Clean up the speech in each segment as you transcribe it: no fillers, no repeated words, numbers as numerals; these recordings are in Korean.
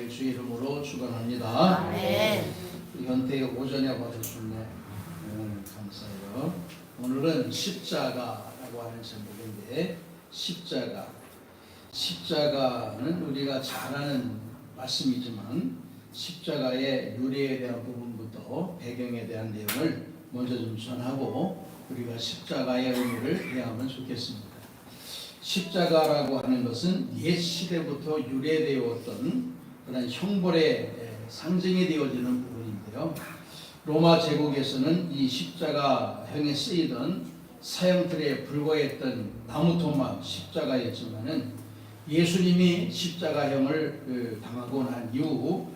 예수의 이름으로 축원합니다. 아멘. 현태 오전에 받으셨네. 감사해요. 오늘은 십자가라고 하는 제목인데 십자가는 우리가 잘 아는 말씀이지만 십자가의 유래에 대한 부분부터 배경에 대한 내용을 먼저 좀 전하고 우리가 십자가의 의미를 이해하면 좋겠습니다. 십자가라고 하는 것은 옛 시대부터 유래되어 왔던 그런 형벌의 상징이 되어지는 부분인데요. 로마 제국에서는 이 십자가형에 쓰이던 사형틀에 불과했던 나무 토막 십자가였지만은 예수님이 십자가형을 당하고 난 이후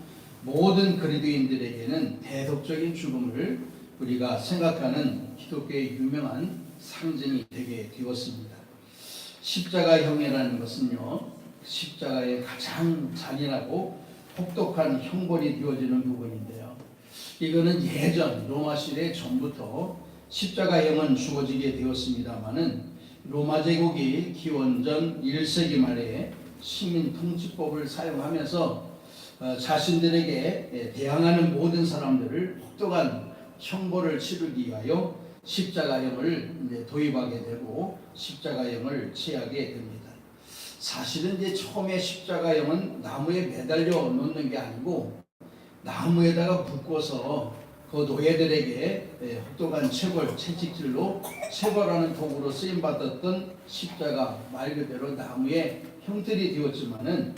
모든 그리스도인들에게는 대속적인 죽음을 우리가 생각하는 기독교의 유명한 상징이 되게 되었습니다. 십자가형이라는 것은요, 십자가의 가장 잔인하고 혹독한 형벌이 되어지는 부분인데요. 이거는 예전 로마 시대 전부터 십자가형은 주어지게 되었습니다마는 로마 제국이 기원전 1세기 말에 식민 통치법을 사용하면서 자신들에게 대항하는 모든 사람들을 혹독한 형벌을 치르기 위하여 십자가형을 도입하게 되고 십자가형을 취하게 됩니다. 사실은 이제 처음에 십자가형은 나무에 매달려 놓는 게 아니고 나무에다가 묶어서 그 노예들에게 혹독한 체벌, 채찍질로 체벌하는 도구로 쓰임 받았던 십자가, 말 그대로 나무의 형틀이 되었지만은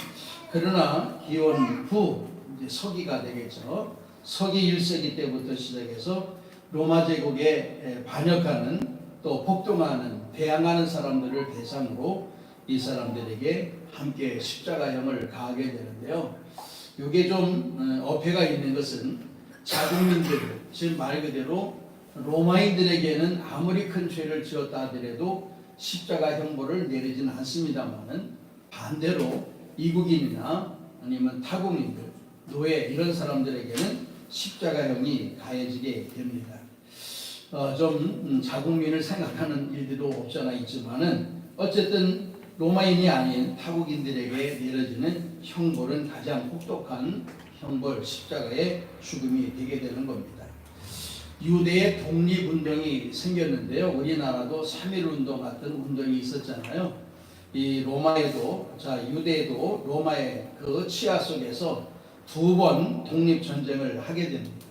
그러나 기원 후 이제 서기가 되겠죠. 서기 1세기 때부터 시작해서 로마 제국에 반역하는 또 폭동하는 대항하는 사람들을 대상으로 이 사람들에게 함께 십자가형을 가하게 되는데요. 이게 좀 어폐가 있는 것은 자국민들, 즉 말 그대로 로마인들에게는 아무리 큰 죄를 지었다 하더라도 십자가 형벌을 내리지는 않습니다만은 반대로 이국인이나 아니면 타국민들, 노예 이런 사람들에게는 십자가형이 가해지게 됩니다. 좀 자국민을 생각하는 일들도 없지 않아 있지만은 어쨌든 로마인이 아닌 타국인들에게 내려지는 형벌은 가장 혹독한 형벌, 십자가의 죽음이 되게 되는 겁니다. 유대의 독립운동이 생겼는데요. 우리나라도 3.1운동 같은 운동이 있었잖아요. 이 로마에도, 유대에도 로마의 그 치하 속에서 2번 독립전쟁을 하게 됩니다.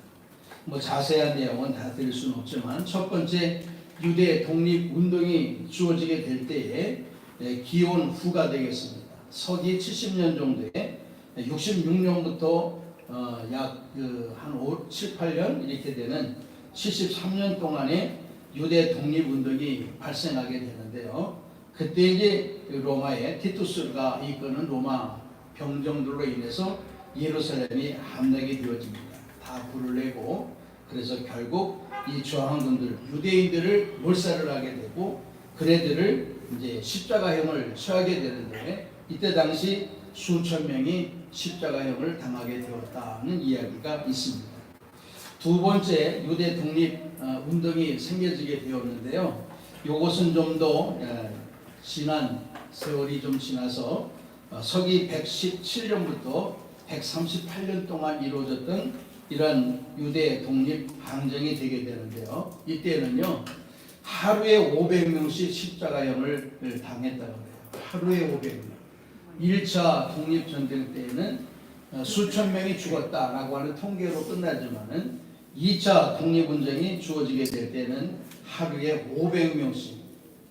뭐 자세한 내용은 다 드릴 수는 없지만 첫 번째 유대 독립운동이 주어지게 될 때에 기원 후가 되겠습니다. 서기 70년 정도에 66년부터 약 한 7, 8년 이렇게 되는 73년 동안에 유대 독립운동이 발생하게 되는데요. 그때 이제 로마의 티투스가 이끄는 로마 병정들로 인해서 예루살렘이 함락이 되어집니다. 다 불을 내고 그래서 결국 이 저항군들 유대인들을 몰살을 하게 되고 그네들을 이제 십자가형을 처하게 되는데 이때 당시 수천 명이 십자가형을 당하게 되었다는 이야기가 있습니다. 두 번째 유대 독립 운동이 생겨지게 되었는데요. 이것은 좀 더 지난 세월이 좀 지나서 서기 117년부터 138년 동안 이루어졌던 이런 유대 독립 항쟁이 되게 되는데요. 이때는요 하루에 500명씩 십자가형을 당했다고 해요. 하루에 500명. 1차 독립전쟁 때에는 수천 명이 죽었다라고 하는 통계로 끝나지만은 2차 독립운동이 주어지게 될 때는 하루에 500명씩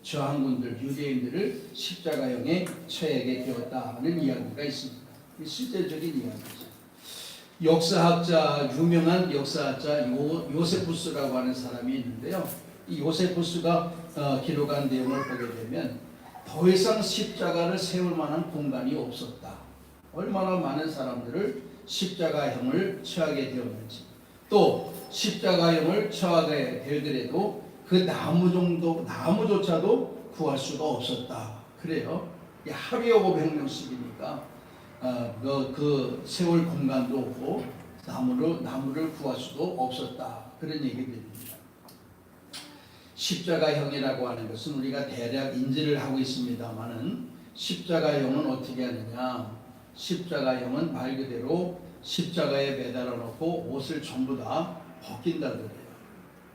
저항군들, 유대인들을 십자가형에 처하게 되었다는 이야기가 있습니다. 실제적인 이야기죠. 유명한 역사학자 요세푸스라고 하는 사람이 있는데요. 이 요세푸스가 기록한 내용을 보게 되면 더 이상 십자가를 세울 만한 공간이 없었다. 얼마나 많은 사람들을 십자가형을 처하게 되었는지 또 십자가형을 처하게 되더라도 그 나무조차도 구할 수가 없었다. 그래요. 하루에 500명씩이니까 그 세울 공간도 없고 나무를 구할 수도 없었다. 그런 얘기들입니다. 십자가형이라고 하는 것은 우리가 대략 인지를 하고 있습니다만은 십자가형은 어떻게 하느냐? 십자가형은 말 그대로 십자가에 매달아 놓고 옷을 전부 다 벗긴다 그래요.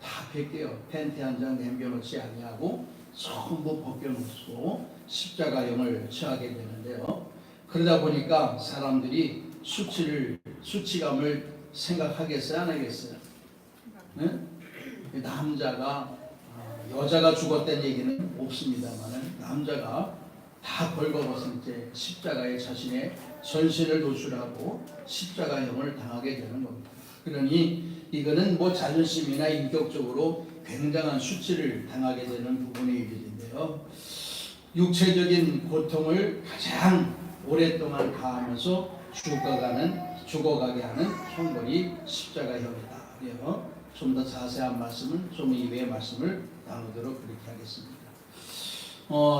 다 벗겨요. 팬티 한 장 남겨놓지 아니하고 전부 벗겨놓고 십자가형을 취하게 되는데요. 그러다 보니까 사람들이 수치감을 생각하겠어요, 안 하겠어요? 네? 남자가 여자가 죽었다는 얘기는 없습니다만 남자가 다 벌거벗은 이제 십자가에 자신의 전신을 노출하고 십자가형을 당하게 되는 겁니다. 그러니 이거는 뭐 자존심이나 인격적으로 굉장한 수치를 당하게 되는 부분의 일인데요. 육체적인 고통을 가장 오랫동안 가하면서 죽어가게 하는 형벌이 십자가형이다. 좀 더 자세한 말씀은 좀 이외의 말씀을 나누도록 그렇게 하겠습니다.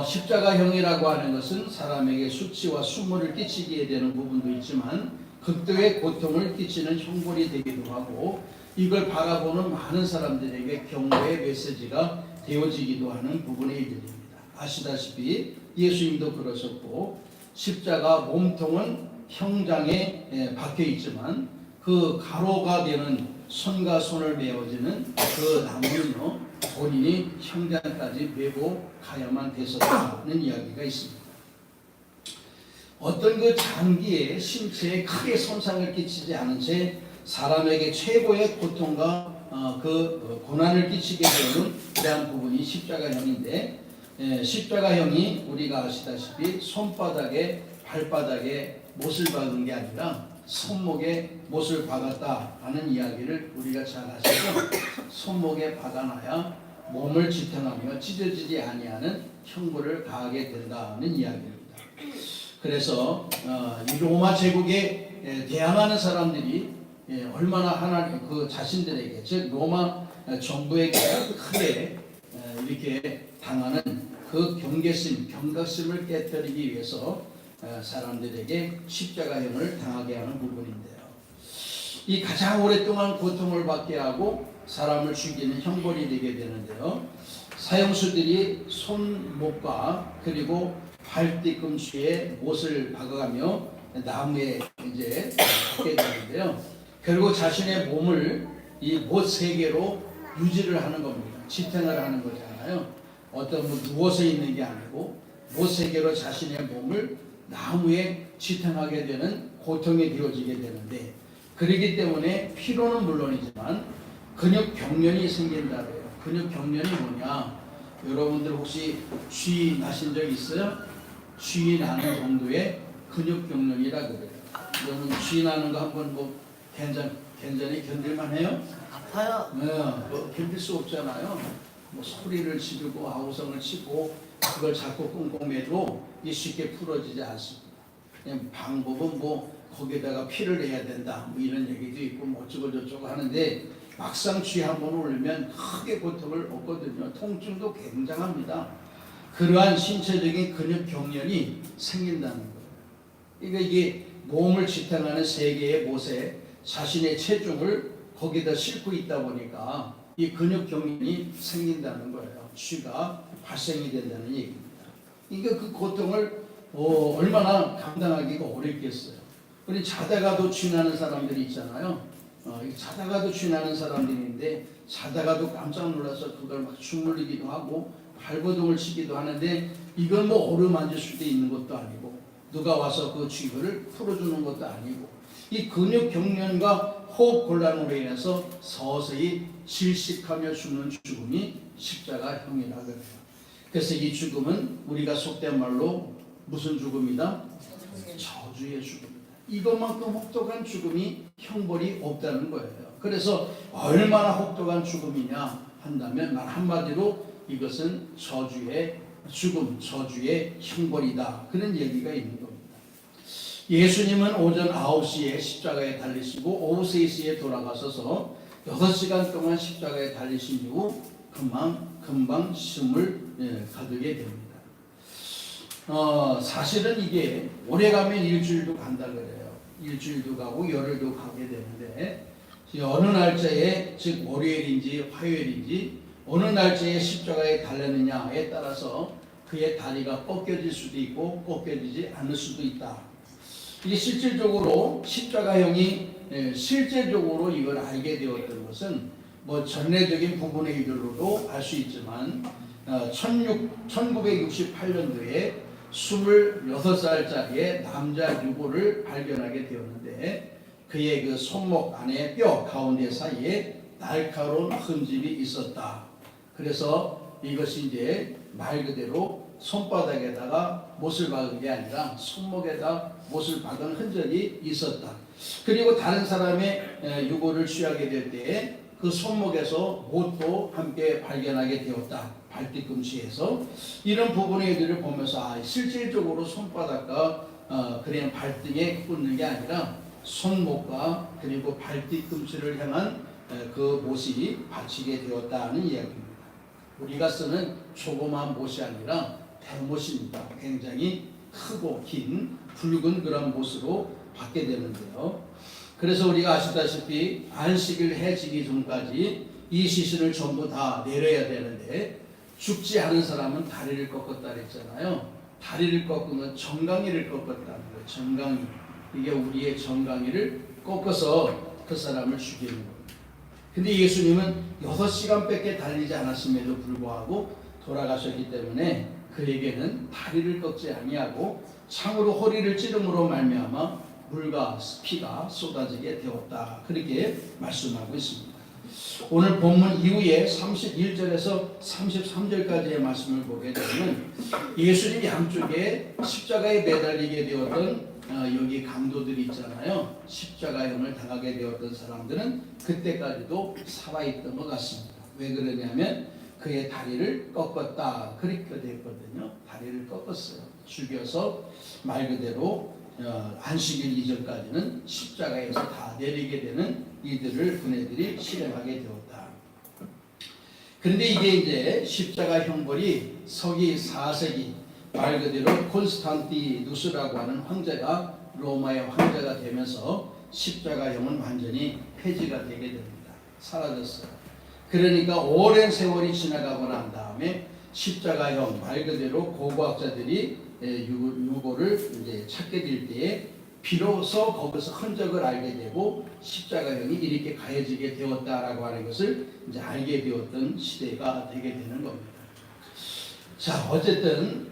십자가형이라고 하는 것은 사람에게 수치와 수모를 끼치게 되는 부분도 있지만 극도의 고통을 끼치는 형벌이 되기도 하고 이걸 바라보는 많은 사람들에게 경고의 메시지가 되어지기도 하는 부분의 일들입니다. 아시다시피 예수님도 그러셨고 십자가 몸통은 형장에 박혀 있지만 그 가로가 되는 손과 손을 메어지는 그 나무는요 본인이 형장까지 메고 가야만 됐었다는 이야기가 있습니다. 어떤 그 장기에 신체에 크게 손상을 끼치지 않은 채 사람에게 최고의 고통과 그 고난을 끼치게 되는 그러한 부분이 십자가형인데 십자가형이 우리가 아시다시피 손바닥에 발바닥에 못을 박은 게 아니라 손목에 못을 박았다 하는 이야기를 우리가 잘 아시죠? 손목에 박아놔야 몸을 지탱하며 찢어지지 아니하는 형벌을 가하게 된다는 이야기입니다. 그래서 이 로마 제국에 대항하는 사람들이 얼마나 하나님 그 자신들에게 즉 로마 정부에게 크게 이렇게 당하는 그 경각심을 깨뜨리기 위해서 사람들에게 십자가형을 당하게 하는 부분인데요. 이 가장 오랫동안 고통을 받게 하고 사람을 죽이는 형벌이 되게 되는데요. 사형수들이 손목과 그리고 발 뒤꿈치에 못을 박아가며 나무에 이제 박게 되는데요. 결국 자신의 몸을 이 못 세 개로 유지를 하는 겁니다. 지탱을 하는 거잖아요. 어떤 뭐 누워서 있는 게 아니고 못 세 개로 자신의 몸을 나무에 지탱하게 되는 고통이 되어지게 되는데 그렇기 때문에 피로는 물론이지만 근육 경련이 생긴다고요. 근육 경련이 뭐냐? 여러분들 혹시 쥐 나신 적 있어요? 쥐 나는 정도의 근육 경련이라 그래요. 여러분 쥐 나는 거 한번 뭐 괜찮이 견딜만 해요? 아파요. 네, 뭐 견딜 수 없잖아요. 뭐 소리를 지르고 아우성을 치고 그걸 자꾸 꽁꽁 매도 쉽게 풀어지지 않습니다. 그냥 방법은 뭐 거기에다가 피를 내야 된다 뭐 이런 얘기도 있고 뭐 어쩌고 저쩌고 하는데 막상 쥐 한번 올리면 크게 고통을 얻거든요. 통증도 굉장합니다. 그러한 신체적인 근육 경련이 생긴다는 거예요. 그러니까 이게 몸을 지탱하는 세 개의 못에 자신의 체중을 거기다 싣고 있다 보니까 이 근육 경련이 생긴다는 거예요. 쥐가 발생이 된다는 얘기입니다. 그러니까 그 고통을 얼마나 감당하기가 어렵겠어요. 우리 자다가도 쥐나는 사람들이 있잖아요. 자다가도 쥐나는 사람들인데 자다가도 깜짝 놀라서 그걸 막 주물르기도 하고 발버둥을 치기도 하는데 이건 뭐 어루만질 수도 있는 것도 아니고 누가 와서 그 쥐를 풀어주는 것도 아니고 이 근육 경련과 호흡 곤란으로 인해서 서서히 질식하며 죽는 죽음이 십자가형이라 그래요. 그래서 이 죽음은 우리가 속된 말로 무슨 죽음이다? 저주의 죽음이다. 이것만큼 혹독한 죽음이 형벌이 없다는 거예요. 그래서 얼마나 혹독한 죽음이냐 한다면 말 한마디로 이것은 저주의 죽음, 저주의 형벌이다. 그런 얘기가 있는 겁니다. 예수님은 오전 9시에 십자가에 달리시고 오후 3시에 돌아가셔서 6시간 동안 십자가에 달리신 이후 금방 숨을 가두게 됩니다. 사실은 이게 오래 가면 일주일도 간다 그래요. 일주일도 가고 열흘도 가게 되는데 어느 날짜에 즉 월요일인지 화요일인지 어느 날짜에 십자가에 달렸느냐에 따라서 그의 다리가 꺾여질 수도 있고 꺾여지지 않을 수도 있다. 이게 실질적으로 십자가형이 실제적으로 이걸 알게 되었던 것은 뭐 전례적인 부분의 일로도 알 수 있지만 1968년도에 26살짜리의 남자 유골을 발견하게 되었는데 그의 그 손목 안에 뼈 가운데 사이에 날카로운 흔집이 있었다. 그래서 이것이 이제 말 그대로 손바닥에다가 못을 박은 게 아니라 손목에다 못을 박은 흔적이 있었다. 그리고 다른 사람의 유골을 취하게 될 때에 그 손목에서 못도 함께 발견하게 되었다. 발뒤꿈치에서 이런 부분들을 보면서 실질적으로 손바닥과 그냥 발등에 꽂는 게 아니라 손목과 그리고 발뒤꿈치를 향한 그 못이 받치게 되었다는 이야기입니다. 우리가 쓰는 조그마한 못이 아니라 대못입니다. 굉장히 크고 긴 붉은 그런 못으로 받게 되는데요. 그래서 우리가 아시다시피 안식일 해지기 전까지 이 시신을 전부 다 내려야 되는데 죽지 않은 사람은 다리를 꺾었다 그랬잖아요. 다리를 꺾으면 정강이를 꺾었다는 거예요. 정강이. 이게 우리의 정강이를 꺾어서 그 사람을 죽이는 거예요. 근데 예수님은 6시간밖에 달리지 않았음에도 불구하고 돌아가셨기 때문에 그에게는 다리를 꺾지 아니하고 창으로 허리를 찌름으로 말미암아 물과 피가 쏟아지게 되었다. 그렇게 말씀하고 있습니다. 오늘 본문 이후에 31절에서 33절까지의 말씀을 보게 되면 예수님 양쪽에 십자가에 매달리게 되었던 여기 강도들이 있잖아요. 십자가형을 당하게 되었던 사람들은 그때까지도 살아있던 것 같습니다. 왜 그러냐면 그의 다리를 꺾었다. 그렇게 되었거든요. 다리를 꺾었어요. 죽여서 말 그대로 안식일 이전까지는 십자가에서 다 내리게 되는 이들을 그네들이 실행하게 되었다. 그런데 이게 이제 십자가 형벌이 서기 4세기 말 그대로 콘스탄티누스라고 하는 황제가 로마의 황제가 되면서 십자가형은 완전히 폐지가 되게 됩니다. 사라졌어요. 그러니까 오랜 세월이 지나가고 난 다음에 십자가형 말 그대로 고고학자들이 유골을 이제 찾게 될 때에 비로소 거기서 흔적을 알게 되고 십자가형이 이렇게 가해지게 되었다라고 하는 것을 이제 알게 되었던 시대가 되게 되는 겁니다. 자, 어쨌든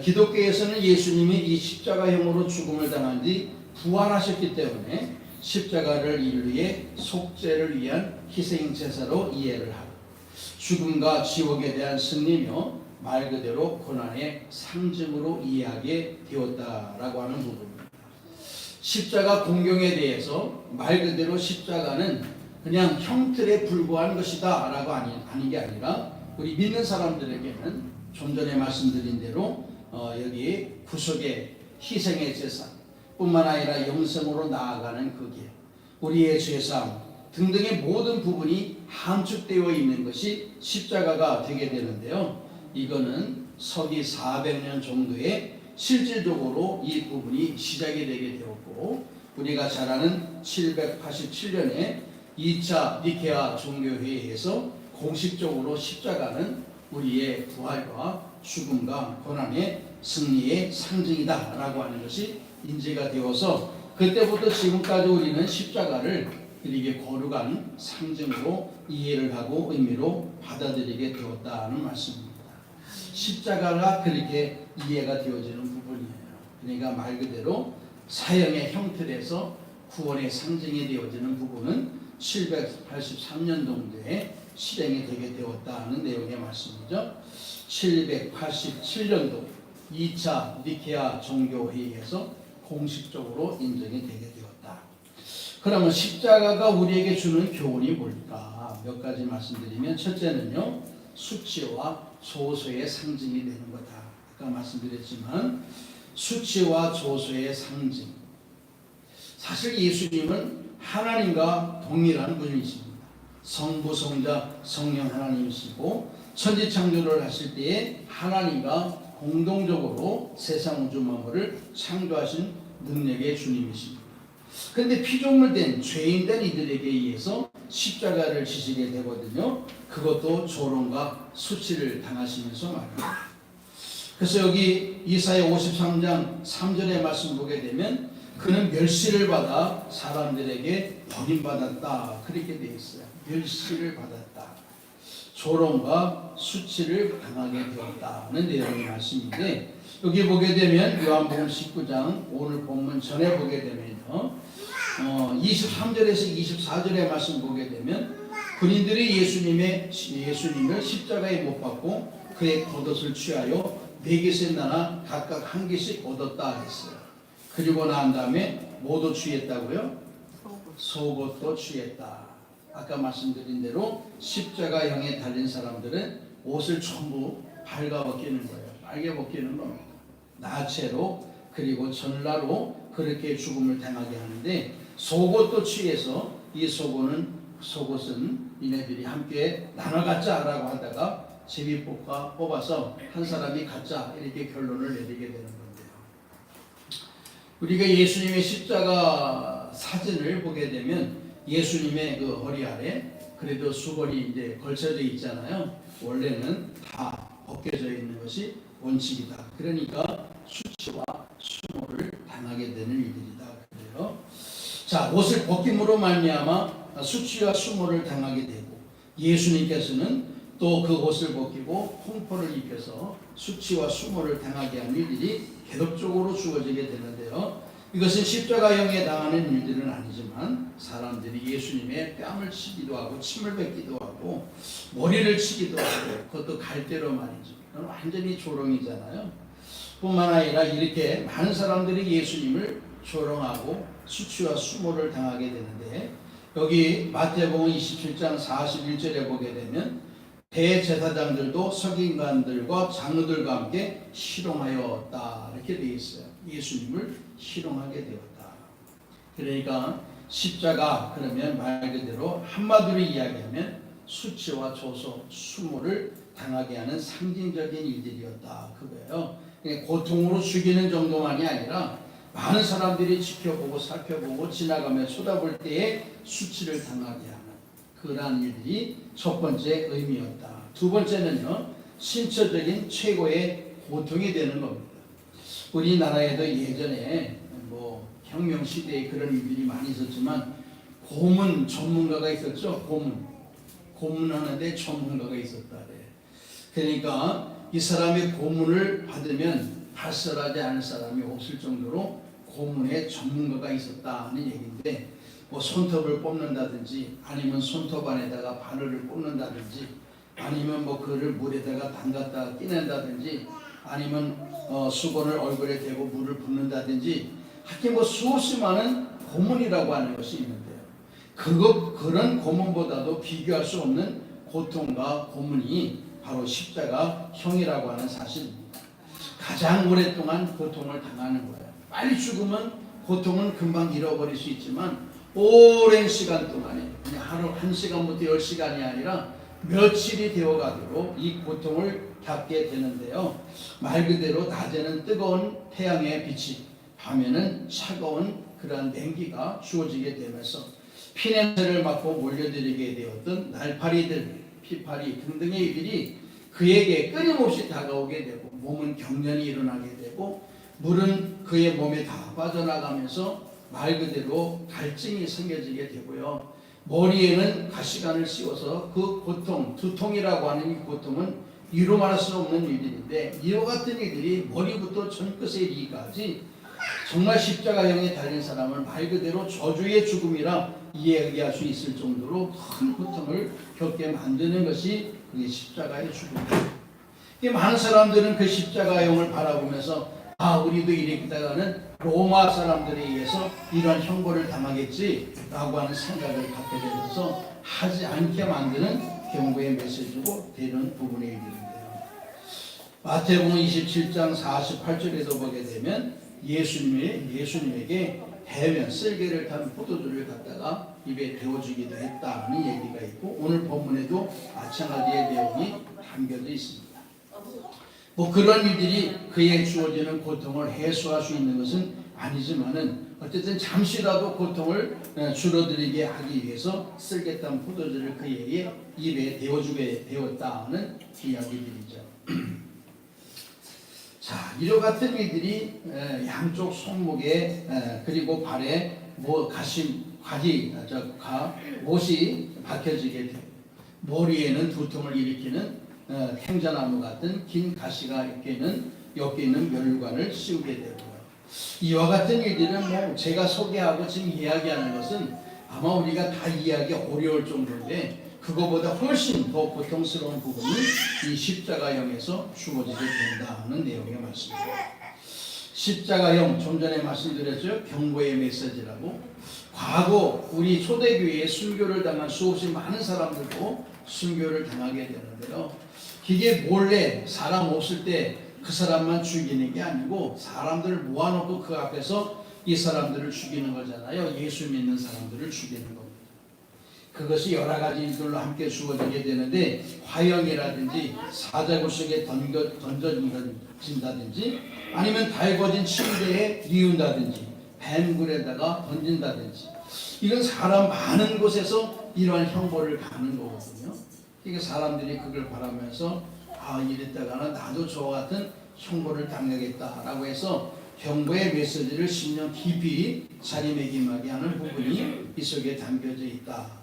기독교에서는 예수님이 이 십자가형으로 죽음을 당한 뒤 부활하셨기 때문에 십자가를 인류의 속죄를 위한 희생제사로 이해를 하고 죽음과 지옥에 대한 승리며 말 그대로 고난의 상징으로 이해하게 되었다라고 하는 부분입니다. 십자가 공경에 대해서 말 그대로 십자가는 그냥 형틀에 불과한 것이다 라고 하는 게 아니라 우리 믿는 사람들에게는 좀 전에 말씀드린 대로 여기 구속의 희생의 제사 뿐만 아니라 영생으로 나아가는 그 길, 우리의 죄사함 등등의 모든 부분이 함축되어 있는 것이 십자가가 되게 되는데요. 이거는 서기 400년 정도에 실질적으로 이 부분이 시작이 되게 되었고 우리가 잘 아는 787년에 2차 니케아 종교회의에서 공식적으로 십자가는 우리의 부활과 죽음과 고난의 승리의 상징이다 라고 하는 것이 인지가 되어서 그때부터 지금까지 우리는 십자가를 이렇게 거룩한 상징으로 이해를 하고 의미로 받아들이게 되었다는 말씀입니다. 십자가가 그렇게 이해가 되어지는 부분이에요. 그러니까 말 그대로 사형의 형틀에서 구원의 상징이 되어지는 부분은 783년 정도에 실행이 되게 되었다는 내용의 말씀이죠. 787년도 2차 니케아 종교회의에서 공식적으로 인정이 되게 되었다. 그러면 십자가가 우리에게 주는 교훈이 뭘까? 몇 가지 말씀드리면 첫째는요. 수치와 조소의 상징이 되는 거다. 아까 말씀드렸지만 수치와 조소의 상징. 사실 예수님은 하나님과 동일한 분이십니다. 성부, 성자, 성령 하나님이시고 천지창조를 하실 때에 하나님과 공동적으로 세상 우주 만물을 창조하신 능력의 주님이십니다. 그런데 피조물된 죄인된 이들에게 의해서 십자가를 지시게 되거든요. 그것도 조롱과 수치를 당하시면서 말입니다. 그래서 여기 이사야 53장 3절의 말씀 보게 되면 그는 멸시를 받아 사람들에게 버림받았다. 그렇게 되어 있어요. 멸시를 받았다. 조롱과 수치를 당하게 되었다는 내용의 말씀인데, 여기 보게 되면 요한복음 19장 오늘 본문 전에 보게 되면요, 23절에서 24절의 말씀 보게 되면 군인들이 예수님을 십자가에 못 박고 그의 겉옷을 취하여 4개씩 나눠 각각 한 개씩 얻었다 했어요. 그리고 난 다음에 뭐도 취했다고요? 속옷도 취했다. 아까 말씀드린 대로 십자가형에 달린 사람들은 옷을 전부 발가 벗기는 거예요. 빨개 벗기는 겁니다. 나체로 그리고 전라로 그렇게 죽음을 당하게 하는데, 속옷도 취해서 이 속옷은 이네들이 함께 나눠 갖자라고 하다가 제비 뽑아서 한 사람이 갖자 이렇게 결론을 내리게 되는 건데요. 우리가 예수님의 십자가 사진을 보게 되면 예수님의 그 허리 아래 그래도 수건이 이제 걸쳐져 있잖아요. 원래는 다 벗겨져 있는 것이 원칙이다. 그러니까 수치와 수모를 당하게 되는 일들이다. 그래요. 자, 옷을 벗김으로 말미암아 수치와 수모를 당하게 되고, 예수님께서는 또 그 옷을 벗기고 홍포를 입혀서 수치와 수모를 당하게 한 일들이 계속적으로 주어지게 되는데요. 이것은 십자가형에 당하는 일들은 아니지만 사람들이 예수님의 뺨을 치기도 하고 침을 뱉기도 하고 머리를 치기도 하고, 그것도 갈대로 말이죠. 그건 완전히 조롱이잖아요. 뿐만 아니라 이렇게 많은 사람들이 예수님을 조롱하고 수치와 수모를 당하게 되는데, 여기 마태복음 27장 41절에 보게 되면 대제사장들도 서기관들과 장로들과 함께 희롱하였다 이렇게 되어 있어요. 예수님을 희롱하게 되었다. 그러니까 십자가 그러면 말 그대로 한마디로 이야기하면 수치와 조소, 수모를 당하게 하는 상징적인 일들이었다 그거예요. 고통으로 죽이는 정도만이 아니라 많은 사람들이 지켜보고 살펴보고 지나가며 쳐다볼 때에 수치를 당하게 하는 그러한 일들이 첫 번째 의미였다. 두 번째는요, 신체적인 최고의 고통이 되는 겁니다. 우리나라에도 예전에 뭐 혁명 시대에 그런 일들이 많이 있었지만 고문 전문가가 있었죠. 고문하는데 전문가가 있었다. 그러니까 이 사람의 고문을 받으면 발설하지 않을 사람이 없을 정도로 고문의 전문가가 있었다는 얘기인데, 뭐 손톱을 뽑는다든지 아니면 손톱 안에다가 바늘을 꽂는다든지 아니면 뭐 그를 물에다가 담갔다가 띠낸다든지 아니면 수건을 얼굴에 대고 물을 붓는다든지 하여튼 뭐 수없이 많은 고문이라고 하는 것이 있는데요. 그런 고문보다도 비교할 수 없는 고통과 고문이 바로 십자가형이라고 하는 사실입니다. 가장 오랫동안 고통을 당하는 거예요. 빨리 죽으면 고통은 금방 잃어버릴 수 있지만 오랜 시간 동안에 그냥 하루 1시간부터 10시간이 아니라 며칠이 되어가도록 이 고통을 겪게 되는데요. 말 그대로 낮에는 뜨거운 태양의 빛이, 밤에는 차가운 그러한 냉기가 주어지게 되면서 피냄새를 맡고 몰려들게 되었던 날파리들, 피파리 등등의 일들이 그에게 끊임없이 다가오게 되고, 몸은 경련이 일어나게 되고, 물은 그의 몸에 다 빠져나가면서 말 그대로 갈증이 생겨지게 되고요. 머리에는 가시관을 씌워서 그 고통, 두통이라고 하는 이 고통은 이루 말할 수 없는 일들인데, 이와 같은 일들이 머리부터 손끝에 이르기까지 정말 십자가형에 달린 사람은 말 그대로 저주의 죽음이라 이해할 수 있을 정도로 큰 고통을 겪게 만드는 것이 그게 십자가의 죽음입니다. 많은 사람들은 그 십자가형을 바라보면서 우리도 이랬다가는 로마 사람들에 의해서 이런 형벌을 당하겠지라고 하는 생각을 갖게 되면서 하지 않게 만드는 경고의 메시지고 되는 부분의 일인데요. 마태복음 27장 48절에도 보게 되면 예수님에게 대면 쓸개를 탄 포도주를 갖다가 입에 데워주기도 했다는 얘기가 있고, 오늘 본문에도 마찬가지의 내용이 담겨져 있습니다. 뭐 그런 일들이 그에 주어지는 고통을 해소할 수 있는 것은 아니지만은 어쨌든 잠시라도 고통을 줄어들게 하기 위해서 쓸개탄 포도주를 그의 입에 데워주게 되었다는 이야기들이죠. 자, 이와 같은 이들이 양쪽 손목에 그리고 발에 못이 박혀지게 되고 머리에는 두통을 일으키는 행자나무 같은 긴 가시가 엮여 있는 멸관을 씌우게 되고요. 이와 같은 일들은 제가 소개하고 지금 이야기하는 것은 아마 우리가 다 이해하기 어려울 정도인데 그거보다 훨씬 더 고통스러운 부분이 이 십자가형에서 주어지게 된다는 내용의 말씀입니다. 십자가형, 좀 전에 말씀드렸죠. 경고의 메시지라고. 과거 우리 초대교회에 순교를 당한 수없이 많은 사람들도 순교를 당하게 되는데요. 이게 몰래 사람 없을 때 그 사람만 죽이는 게 아니고 사람들을 모아놓고 그 앞에서 이 사람들을 죽이는 거잖아요. 예수 믿는 사람들을 죽이는 겁니다. 그것이 여러 가지 일들로 함께 주어지게 되는데 화형이라든지 사자굴 속에 던져진다든지 아니면 달궈진 침대에 뉘운다든지 뱀굴에다가 던진다든지 이런 사람 많은 곳에서 이러한 형벌을 가는 거거든요. 그러니까 사람들이 그걸 바라면서 이랬다가는 나도 저와 같은 형벌을 당하겠다라고 해서 경고의 메시지를 심령 깊이 자리매김하게 하는 부분이 이 속에 담겨져 있다.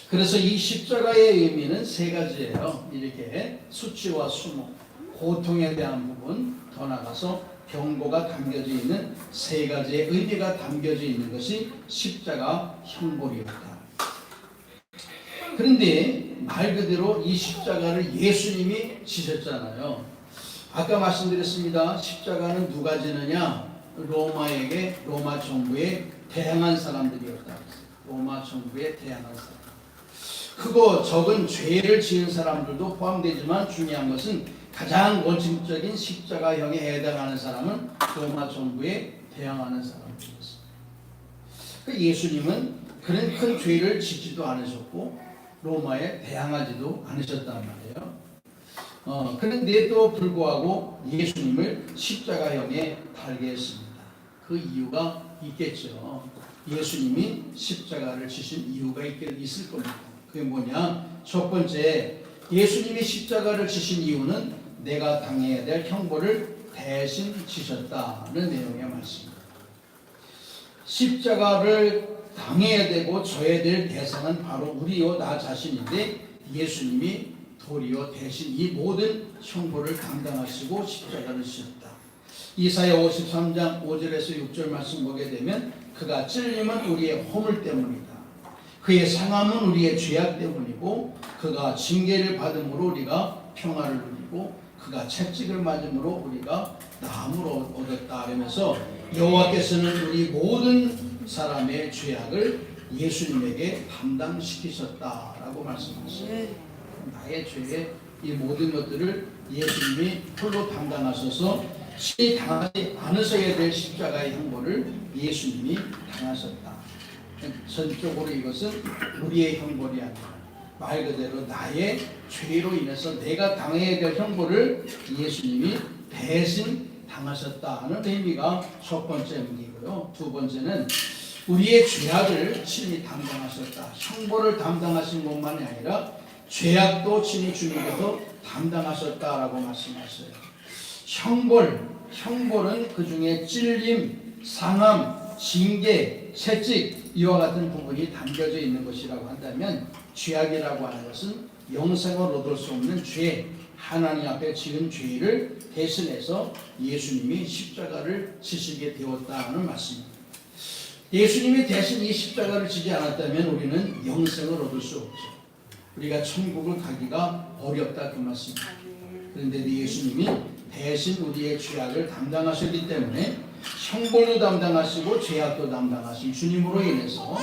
그래서 이 십자가의 의미는 세 가지예요. 이렇게 수치와 수모, 고통에 대한 부분, 더 나아가서 경고가 담겨져 있는 세 가지의 의미가 담겨져 있는 것이 십자가 형벌이었다. 그런데 말 그대로 이 십자가를 예수님이 지셨잖아요. 아까 말씀드렸습니다. 십자가는 누가 지느냐? 로마 정부에 대항한 사람들이었다. 로마 정부에 대항한 사람. 크고 적은 죄를 지은 사람들도 포함되지만 중요한 것은 가장 원칙적인 십자가형에 해당하는 사람은 로마 정부에 대항하는 사람들이었습니다. 예수님은 그런 큰 죄를 짓지도 않으셨고 로마에 대항하지도 않으셨단 말이에요. 그런데도 불구하고 예수님을 십자가형에 달게 했습니다. 그 이유가 있겠죠. 예수님이 십자가를 지신 이유가 있을 겁니다. 그게 뭐냐? 첫 번째, 예수님이 십자가를 지신 이유는 내가 당해야 될 형벌을 대신 지셨다는 내용의 말씀입니다. 십자가를 당해야 되고 져야 될 대상은 바로 우리요 나 자신인데 예수님이 도리어 대신 이 모든 형벌을 감당하시고 십자가를 지셨다. 이사야 53장 5절에서 6절 말씀 보게 되면 그가 찔림은 우리의 허물 때문이다. 그의 상함은 우리의 죄악 때문이고 그가 징계를 받음으로 우리가 평화를 누리고 그가 채찍을 맞음으로 우리가 나음을 얻었다. 그러면서 여호와께서는 우리 모든 사람의 죄악을 예수님에게 담당시키셨다라고 말씀하셨어요. 나의 죄의 이 모든 것들을 예수님이 홀로 담당하셔서 신이 당하지 않으셔야 될 십자가의 형벌을 예수님이 당하셨다. 전적으로 이것은 우리의 형벌이 아니라 말 그대로 나의 죄로 인해서 내가 당해야 될 형벌을 예수님이 대신 당하셨다는 의미가 첫 번째 의미고요. 두 번째는 우리의 죄악을 친히 담당하셨다. 형벌을 담당하신 것만이 아니라 죄악도 친히 주님께서 담당하셨다라고 말씀하셨어요. 형벌은 그 중에 찔림, 상함, 징계, 채찍 이와 같은 부분이 담겨져 있는 것이라고 한다면 죄악이라고 하는 것은 영생을 얻을 수 없는 죄, 하나님 앞에 지은 죄를 대신해서 예수님이 십자가를 지시게 되었다는 말씀입니다. 예수님이 대신 이 십자가를 지지 않았다면 우리는 영생을 얻을 수 없죠. 우리가 천국을 가기가 어렵다 그 말씀입니다. 그런데 예수님이 대신 우리의 죄악을 담당하셨기 때문에 형벌도 담당하시고 죄악도 담당하신 주님으로 인해서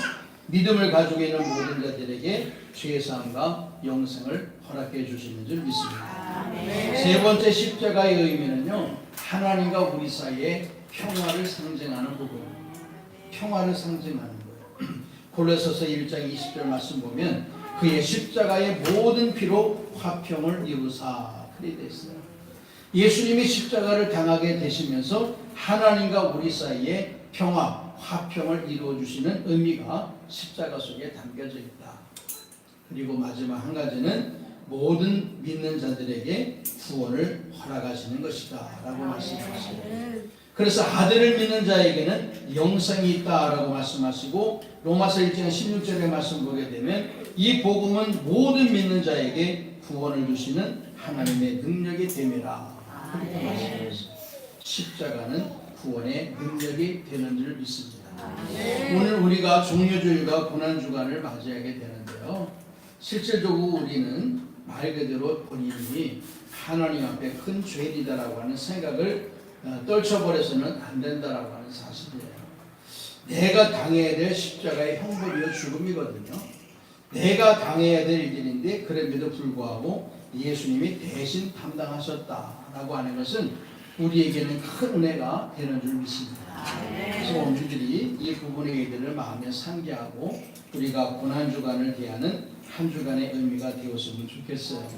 믿음을 가지고 있는 모든 자들에게 죄사함과 영생을 허락해 주시는 줄 믿습니다. 세 번째 십자가의 의미는요, 하나님과 우리 사이에 평화를 상징하는 부분입니다. 평화를 상징하는 거예요. 골로새서 1장 20절 말씀 보면 그의 십자가의 모든 피로 화평을 이루사 그리 됐어요. 예수님이 십자가를 당하게 되시면서 하나님과 우리 사이에 평화, 화평을 이루어 주시는 의미가 십자가 속에 담겨져 있다. 그리고 마지막 한 가지는 모든 믿는 자들에게 구원을 허락하시는 것이다 라고 말씀하셨어요. 그래서 아들을 믿는 자에게는 영생이 있다라고 말씀하시고, 로마서 1장 16절의 말씀 보게 되면 이 복음은 모든 믿는 자에게 구원을 주시는 하나님의 능력이 됨이라 그렇게 말씀하셨어요. 십자가는 구원의 능력이 되는 줄 믿습니다. 오늘 우리가 종료주일과 고난주간을 맞이하게 되는데요, 실질적으로 우리는 말 그대로 본인이 하나님 앞에 큰 죄인이다라고 하는 생각을 떨쳐버려서는 안 된다라고 하는 사실이에요. 내가 당해야 될 십자가의 형벌이요 죽음이거든요. 내가 당해야 될 일인데 그럼에도 불구하고 예수님이 대신 담당하셨다라고 하는 것은 우리에게는 큰 은혜가 되는 줄 믿습니다. 그래서 오늘들이 이 부분의 이들을 마음에 상기하고 우리가 고난주간을 대하는 한 주간의 의미가 되었으면 좋겠어요.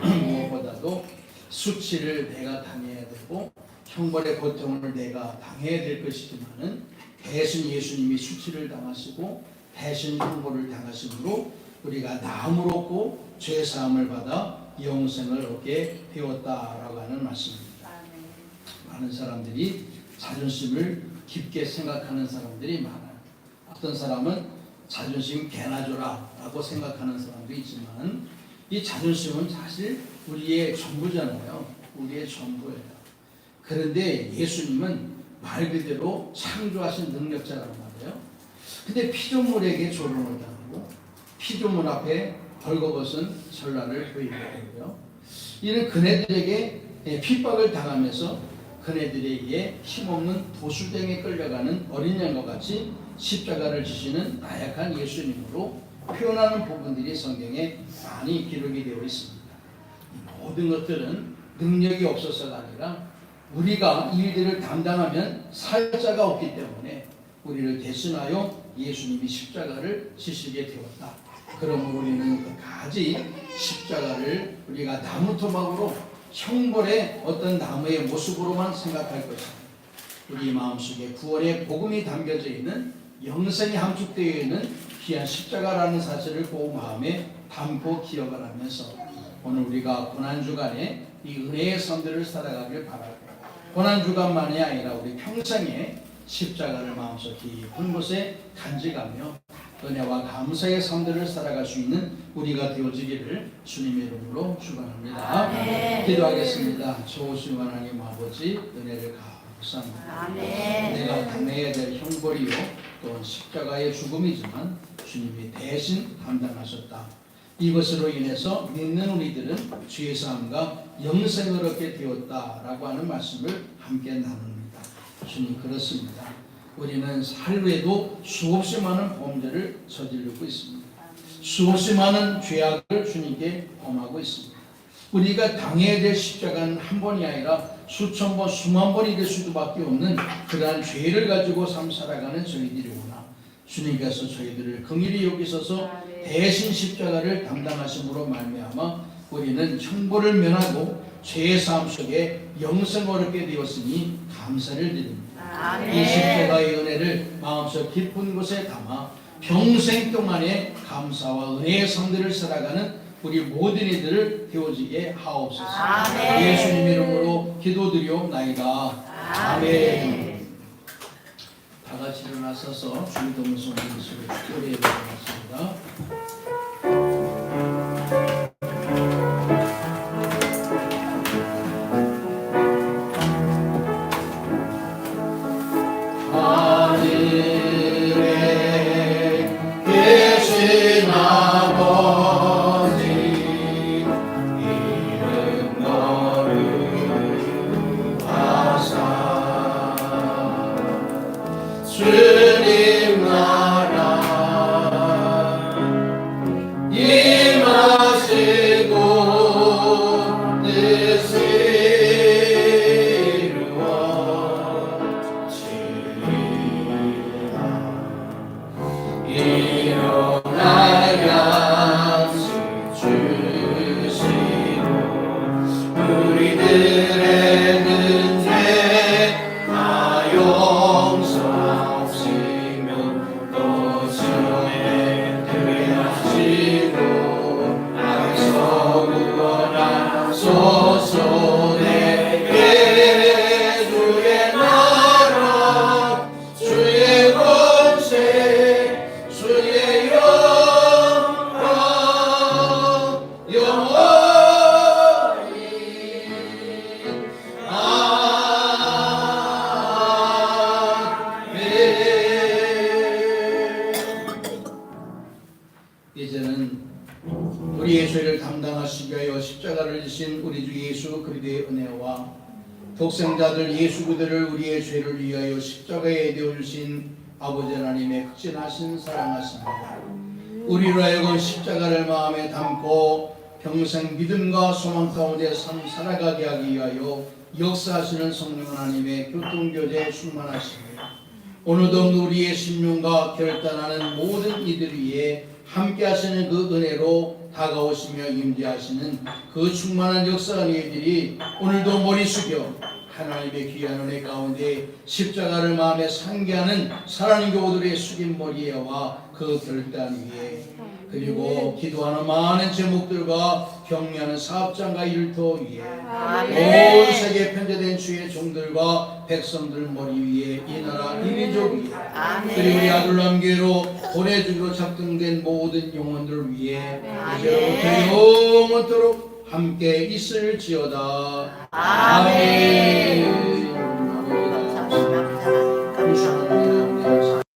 무엇보다도 수치를 내가 당해야 되고 형벌의 고통을 내가 당해야 될 것이지만은 대신 예수님이 수치를 당하시고 대신 형벌을 당하심으로 우리가 나음을 얻고 죄사함을 받아 영생을 얻게 되었다라고 하는 말씀입니다. 많은 사람들이 자존심을 깊게 생각하는 사람들이 많아요. 어떤 사람은 자존심 개나 줘라 라고 생각하는 사람도 있지만 이 자존심은 사실 우리의 전부잖아요. 우리의 전부예요. 그런데 예수님은 말 그대로 창조하신 능력자란 말이에요. 근데 피조물에게 조롱을 당하고 피조물 앞에 벌거벗은 전란을 보이게 되고요. 이는 그네들에게 핍박을 당하면서 그네들에게 힘없는 도수쟁에 끌려가는 어린 양과 같이 십자가를 지시는 나약한 예수님으로 표현하는 부분들이 성경에 많이 기록이 되어 있습니다. 모든 것들은 능력이 없어서가 아니라 우리가 이 일들을 감당하면 살 자가 없기 때문에 우리를 대신하여 예수님이 십자가를 지시게 되었다. 그러므로 우리는 끝까지 십자가를 우리가 나무 토막으로 형벌의 어떤 나무의 모습으로만 생각할 것입니다. 우리 마음속에 구원의 복음이 담겨져 있는 영생이 함축되어 있는 귀한 십자가라는 사실을 꼭 마음에 담고 기억을 하면서 오늘 우리가 고난주간에 이 은혜의 삶들을 살아가길 바라고, 고난주간만이 아니라 우리 평생에 십자가를 마음속 깊은 곳에 간직하며 은혜와 감사의 삶들을 살아갈 수 있는 우리가 되어지기를 주님의 이름으로 축원합니다. 기도하겠습니다. 좋으신 하나님 아버지, 은혜를 감사합니다. 내가 당해야 될 형벌이요 또한 십자가의 죽음이지만 주님이 대신 담당하셨다. 이것으로 인해서 믿는 우리들은 죄사함과 영생을 얻게 되었다라고 하는 말씀을 함께 나눕니다. 주님, 그렇습니다. 우리는 하루에도 수없이 많은 범죄를 저지르고 있습니다. 수없이 많은 죄악을 주님께 범하고 있습니다. 우리가 당해야 될 십자가는 한 번이 아니라 수천 번, 수만 번이 될 수밖에 없는 그러한 죄를 가지고 삶 살아가는 저희들이구나. 주님께서 저희들을 긍휼히 여기셔서 대신 십자가를 담당하심으로 말미암아 우리는 형벌을 면하고 죄의 삶 속에 영생을 얻게 되었으니 감사를 드립니다. 이 십자가의 은혜를 마음속 깊은 곳에 담아 평생 동안에 감사와 은혜의 삶들을 살아가는 우리 모든 이들을 되어지게 하옵소서. 예수님 이름으로 기도드리옵나이다. 아멘. 다 같이 일어나서서 주기도문 성경수를 기도해 보겠습니다. 주님 나라 임하시고 뜻을 이루어지리라. 일어나 양식 주시고 우리들의 문제 다 용서하옵소서. 되신 우리 주 예수 그리스도의 은혜와 독생자들 예수 그들을 우리의 죄를 위하여 십자가에 내어주신 아버지 하나님의 극진하신 사랑하심과 우리로 하여금 십자가를 마음에 담고 평생 믿음과 소망 가운데 삶 살아가게 하기 위하여 역사하시는 성령 하나님의 교통교제 충만하시며 오늘도 우리의 심령과 결단하는 모든 이들 위에 함께 하시는 그 은혜로 다가오시며 임재하시는 그 충만한 역사한 이들이 오늘도 머리 숙여 하나님의 귀한 은혜 가운데 십자가를 마음에 상기하는 사랑하는 교우들의 숙인 머리에와 그 결단 위에 그리고 기도하는 많은 제목들과 격려하는 사업장과 일터 위에 온 세계에 편재된 주의 종들과 백성들 머리 위에 이 나라 이 민족 위에 그리고 우리 아들람 교회로 보내주기로 작정된 모든 영혼들 위에 이제부터 영원토록 함께 있을지어다. 아멘.